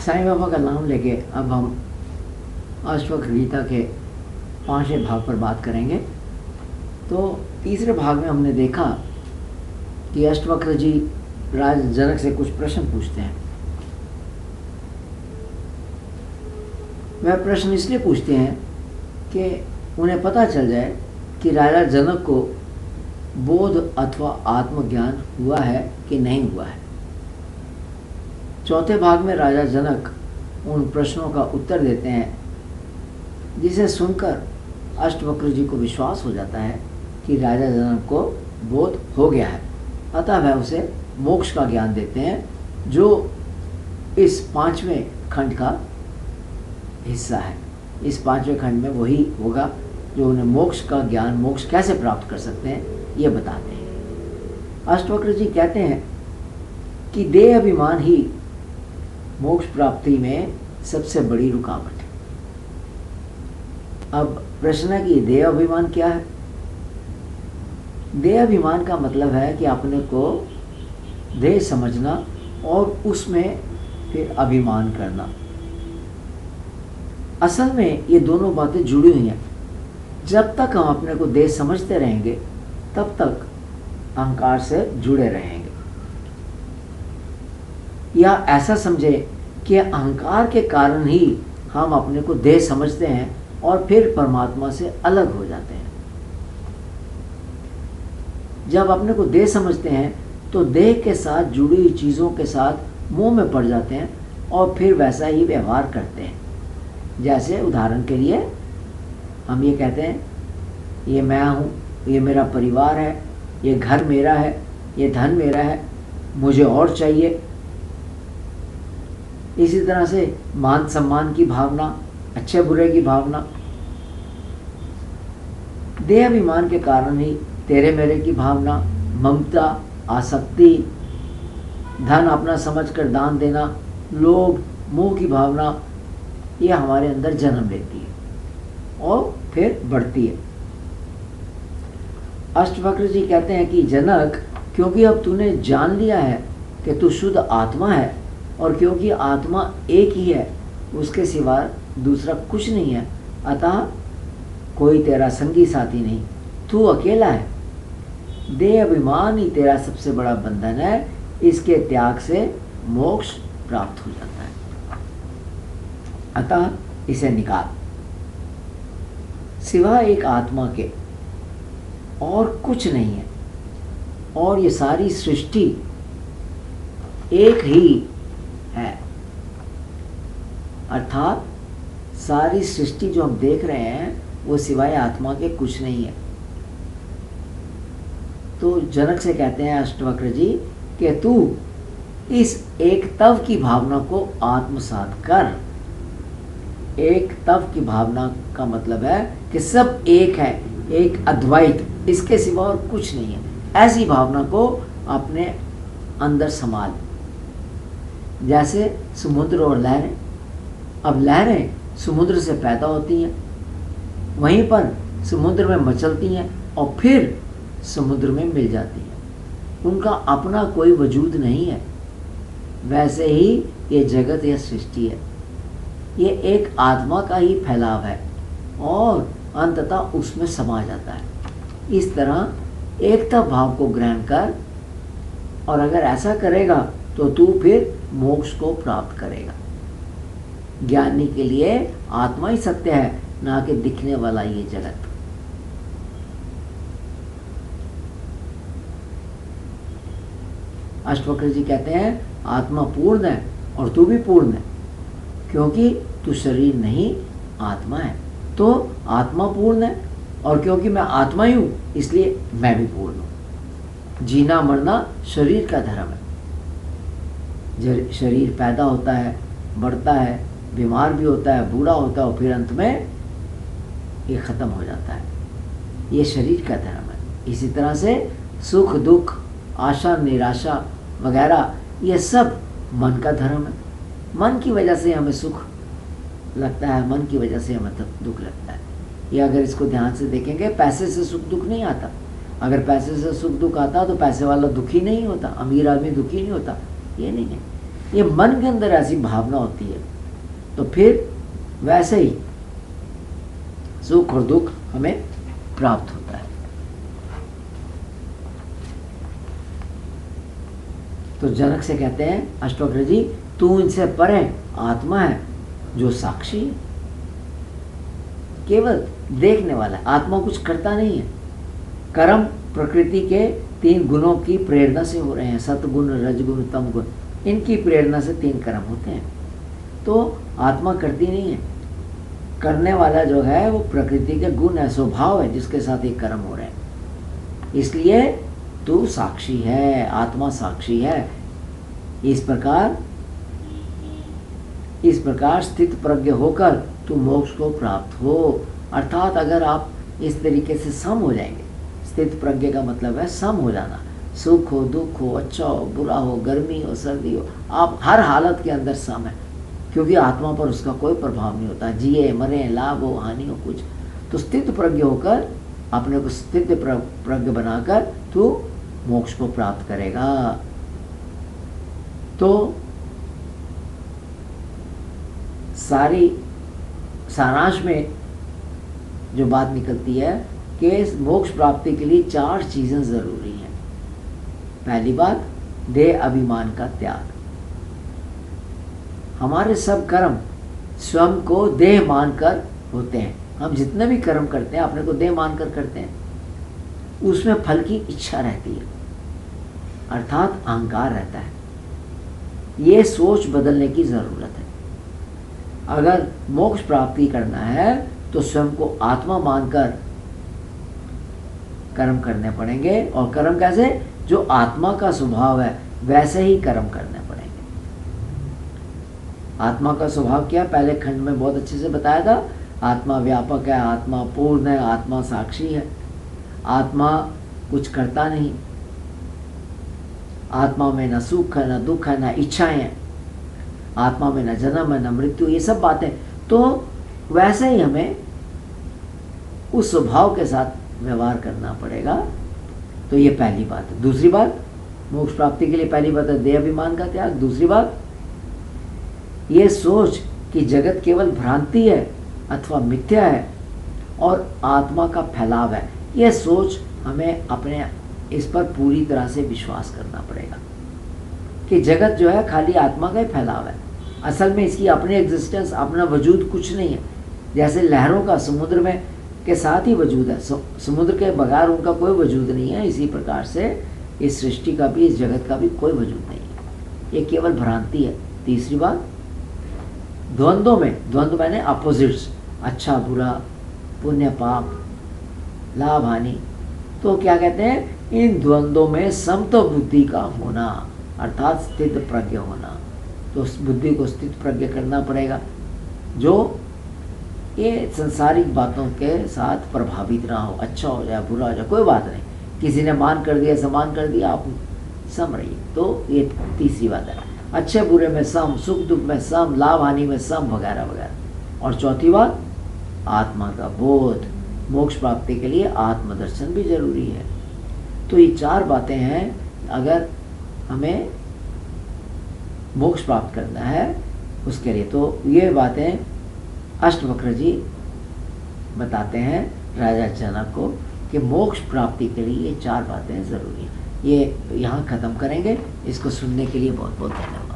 साईं बाबा का नाम लेके अब हम अष्टवक्र गीता के 5वें भाग पर बात करेंगे। तो तीसरे भाग में हमने देखा कि अष्टवक्र जी राजा जनक से कुछ प्रश्न पूछते हैं। वह प्रश्न इसलिए पूछते हैं कि उन्हें पता चल जाए कि राजा जनक को बोध अथवा आत्मज्ञान हुआ है कि नहीं हुआ है। चौथे भाग में राजा जनक उन प्रश्नों का उत्तर देते हैं, जिसे सुनकर अष्टवक्र जी को विश्वास हो जाता है कि राजा जनक को बोध हो गया है। अतः वह उसे मोक्ष का ज्ञान देते हैं, जो इस 5वें खंड का हिस्सा है। इस 5वें खंड में वही होगा जो उन्हें मोक्ष का ज्ञान, मोक्ष कैसे प्राप्त कर सकते हैं, ये बताते हैं। अष्टवक्र जी कहते हैं कि देह अभिमान ही मोक्ष प्राप्ति में सबसे बड़ी रुकावट है। अब प्रश्न है कि देह अभिमान क्या है? देह अभिमान का मतलब है कि अपने को देह समझना और उसमें फिर अभिमान करना। असल में ये दोनों बातें जुड़ी हुई हैं। जब तक हम अपने को देह समझते रहेंगे तब तक अहंकार से जुड़े रहेंगे। या ऐसा समझे कि अहंकार के कारण ही हम अपने को देह समझते हैं और फिर परमात्मा से अलग हो जाते हैं। जब अपने को देह समझते हैं तो देह के साथ जुड़ी हुई चीज़ों के साथ मोह में पड़ जाते हैं और फिर वैसा ही व्यवहार करते हैं। जैसे उदाहरण के लिए हम ये कहते हैं, ये मैं हूँ, ये मेरा परिवार है, ये घर मेरा है, ये धन मेरा है, मुझे और चाहिए। इसी तरह से मान सम्मान की भावना, अच्छे बुरे की भावना, देह अभिमान के कारण ही तेरे मेरे की भावना, ममता, आसक्ति, धन अपना समझकर दान देना, लोभ, मोह की भावना, ये हमारे अंदर जन्म लेती है और फिर बढ़ती है। अष्टवक्र जी कहते हैं कि जनक, क्योंकि अब तूने जान लिया है कि तू शुद्ध आत्मा है और क्योंकि आत्मा एक ही है, उसके सिवा दूसरा कुछ नहीं है, अतः कोई तेरा संगी साथी नहीं, तू अकेला है। देह अभिमान ही तेरा सबसे बड़ा बंधन है, इसके त्याग से मोक्ष प्राप्त हो जाता है, अतः इसे निकाल। सिवा एक आत्मा के और कुछ नहीं है और ये सारी सृष्टि एक ही है। अर्थात सारी सृष्टि जो हम देख रहे हैं वो सिवाय आत्मा के कुछ नहीं है। तो जनक से कहते हैं अष्टवक्र जी कि तू इस एक तव की भावना को आत्मसात कर। एक तव की भावना का मतलब है कि सब एक है, एक अद्वैत, इसके सिवा और कुछ नहीं है। ऐसी भावना को अपने अंदर संभाल। जैसे समुद्र और लहरें, अब लहरें समुद्र से पैदा होती हैं, वहीं पर समुद्र में मचलती हैं और फिर समुद्र में मिल जाती हैं। उनका अपना कोई वजूद नहीं है। वैसे ही ये जगत या सृष्टि है, ये एक आत्मा का ही फैलाव है और अंततः उसमें समा जाता है। इस तरह एकता भाव को ग्रहण कर, और अगर ऐसा करेगा तो तू फिर मोक्ष को प्राप्त करेगा। ज्ञानी के लिए आत्मा ही सत्य है, ना कि दिखने वाला ये जगत। अष्टवक्र जी कहते हैं आत्मा पूर्ण है और तू भी पूर्ण है, क्योंकि तू शरीर नहीं आत्मा है। तो आत्मा पूर्ण है और क्योंकि मैं आत्मा ही हूँ इसलिए मैं भी पूर्ण हूँ। जीना मरना शरीर का धर्म है। शरीर पैदा होता है, बढ़ता है, बीमार भी होता है, बूढ़ा होता है और फिर अंत में ये ख़त्म हो जाता है। ये शरीर का धर्म है। इसी तरह से सुख दुख, आशा निराशा वगैरह ये सब मन का धर्म है। मन की वजह से हमें सुख लगता है, मन की वजह से हमें दुख लगता है। ये अगर इसको ध्यान से देखेंगे, पैसे से सुख दुख नहीं आता। अगर पैसे से सुख दुख आता तो पैसे वाला दुखी नहीं होता, अमीर आदमी दुखी नहीं होता, ये नहीं है। ये मन के अंदर ऐसी भावना होती है, तो फिर वैसे ही सुख और दुख हमें प्राप्त होता है। तो जनक से कहते हैं अष्टवक्र जी, तू इनसे परे आत्मा है जो साक्षी है, केवल देखने वाला है, आत्मा कुछ करता नहीं है। कर्म प्रकृति के 3 गुणों की प्रेरणा से हो रहे हैं, सतगुण, रजगुण, तम गुण, इनकी प्रेरणा से 3 कर्म होते हैं। तो आत्मा करती नहीं है, करने वाला जो है वो प्रकृति के गुण है, स्वभाव है, जिसके साथ ये कर्म हो रहे हैं। इसलिए तू साक्षी है, आत्मा साक्षी है। इस प्रकार स्थित प्रज्ञ होकर तू मोक्ष को प्राप्त हो। अर्थात अगर आप इस तरीके से सम हो जाएंगे, स्थित प्रज्ञ का मतलब है सम हो जाना, सुख हो, दुख हो, अच्छा हो, बुरा हो, गर्मी हो, सर्दी हो, आप हर हालत के अंदर सम है, क्योंकि आत्मा पर उसका कोई प्रभाव नहीं होता, जिए मरे, लाभ हो, हानि हो, कुछ। तो स्थित प्रज्ञ होकर अपने को स्थित प्रज्ञ बनाकर तू मोक्ष को प्राप्त करेगा। तो सारांश में जो बात निकलती है कि मोक्ष प्राप्ति के लिए 4 चीजें जरूरी हैं। पहली बात, देह अभिमान का त्याग। हमारे सब कर्म स्वयं को देह मानकर होते हैं। हम जितने भी कर्म करते हैं अपने को देह मानकर करते हैं, उसमें फल की इच्छा रहती है, अर्थात अहंकार रहता है। ये सोच बदलने की जरूरत है। अगर मोक्ष प्राप्ति करना है तो स्वयं को आत्मा मानकर कर्म करने पड़ेंगे। और कर्म कैसे? जो आत्मा का स्वभाव है वैसे ही कर्म करने पड़ेंगे। आत्मा का स्वभाव क्या? पहले खंड में बहुत अच्छे से बताया था। आत्मा व्यापक है, आत्मा पूर्ण है, आत्मा साक्षी है, आत्मा कुछ करता नहीं, आत्मा में न सुख है, न दुख है, न इच्छाएं हैं, आत्मा में न जन्म है, न मृत्यु, ये सब बातें। तो वैसे ही हमें उस स्वभाव के साथ व्यवहार करना पड़ेगा। तो ये पहली बात है। दूसरी बात, मोक्ष प्राप्ति के लिए पहली बात है देह अभिमान का त्याग। दूसरी बात, ये सोच कि जगत केवल भ्रांति है अथवा मिथ्या है और आत्मा का फैलाव है, यह सोच हमें अपने इस पर पूरी तरह से विश्वास करना पड़ेगा कि जगत जो है खाली आत्मा का ही फैलाव है। असल में इसकी अपनी एग्जिस्टेंस, अपना वजूद कुछ नहीं है। जैसे लहरों का समुद्र में के साथ ही वजूद है, समुद्र के बगैर उनका कोई वजूद नहीं है। इसी प्रकार से इस सृष्टि का भी, इस जगत का भी कोई वजूद नहीं है, ये केवल भ्रांति है। तीसरी बात, द्वंद्वों में, द्वंद्व मैंने अपोजिट्स, अच्छा बुरा, पुण्य पाप, लाभ हानि, तो क्या कहते हैं, इन द्वंद्वों में समत्व बुद्धि का होना, अर्थात स्थित प्रज्ञ होना। तो उस बुद्धि को स्थित प्रज्ञ करना पड़ेगा, जो ये संसारिक बातों के साथ प्रभावित ना हो। अच्छा हो जाए, बुरा हो जाए, कोई बात नहीं, किसी ने मान कर दिया, सम्मान कर दिया, आप सम रहिए। तो ये तीसरी बात है, अच्छे बुरे में सम, सुख दुख में सम, लाभ हानि में सम, वगैरह वगैरह। और चौथी बात, आत्मा का बोध। मोक्ष प्राप्ति के लिए आत्मदर्शन भी जरूरी है। तो ये 4 बातें हैं अगर हमें मोक्ष प्राप्त करना है उसके लिए। तो ये बातें अष्टवक्र जी बताते हैं राजा जनक को कि मोक्ष प्राप्ति के लिए ये 4 बातें ज़रूरी हैं। ये यहाँ ख़त्म करेंगे। इसको सुनने के लिए बहुत बहुत धन्यवाद।